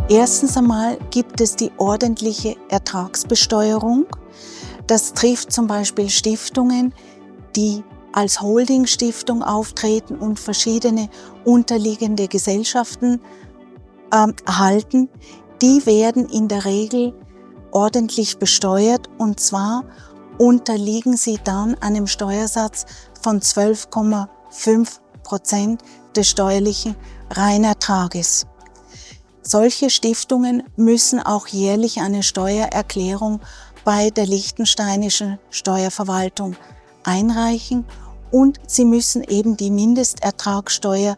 Erstens einmal gibt es die ordentliche Ertragsbesteuerung. Das trifft zum Beispiel Stiftungen, die als Holding-Stiftung auftreten und verschiedene unterliegende Gesellschaften erhalten. Die werden in der Regel ordentlich besteuert, und zwar unterliegen sie dann einem Steuersatz von 12,5% des steuerlichen Reinertrages. Solche Stiftungen müssen auch jährlich eine Steuererklärung bei der liechtensteinischen Steuerverwaltung einreichen, und sie müssen eben die Mindestertragssteuer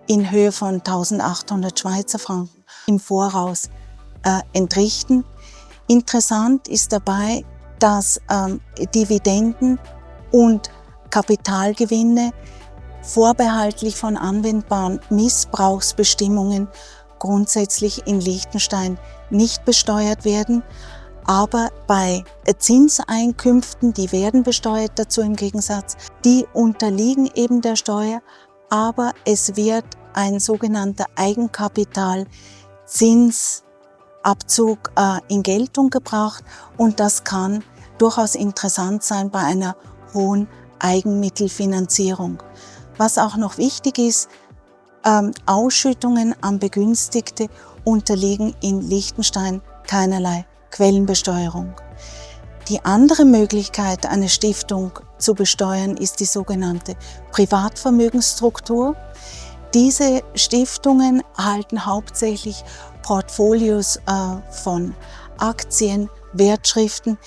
in Höhe von 1.800 Schweizer Franken im Voraus entrichten. Interessant ist dabei, dass Dividenden und Kapitalgewinne vorbehaltlich von anwendbaren Missbrauchsbestimmungen grundsätzlich in Liechtenstein nicht besteuert werden. Aber bei Zinseinkünften, die werden besteuert dazu im Gegensatz, die unterliegen eben der Steuer, aber es wird ein sogenannter Eigenkapitalzinsabzug in Geltung gebracht, und das kann durchaus interessant sein bei einer hohen Eigenmittelfinanzierung. Was auch noch wichtig ist, Ausschüttungen an Begünstigte unterliegen in Liechtenstein keinerlei Quellenbesteuerung. Die andere Möglichkeit, eine Stiftung zu besteuern, ist die sogenannte Privatvermögensstruktur. Diese Stiftungen halten hauptsächlich Portfolios von Aktien, Wertschriften.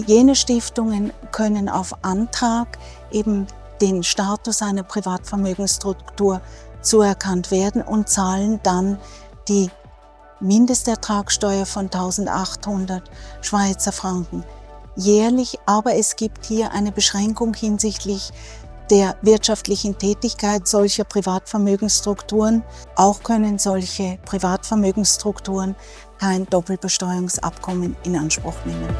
Jene Stiftungen können auf Antrag eben den Status einer Privatvermögensstruktur zuerkannt werden und zahlen dann die Mindestertragssteuer von 1.800 Schweizer Franken jährlich. Aber es gibt hier eine Beschränkung hinsichtlich der wirtschaftlichen Tätigkeit solcher Privatvermögensstrukturen. Auch können solche Privatvermögensstrukturen kein Doppelbesteuerungsabkommen in Anspruch nehmen.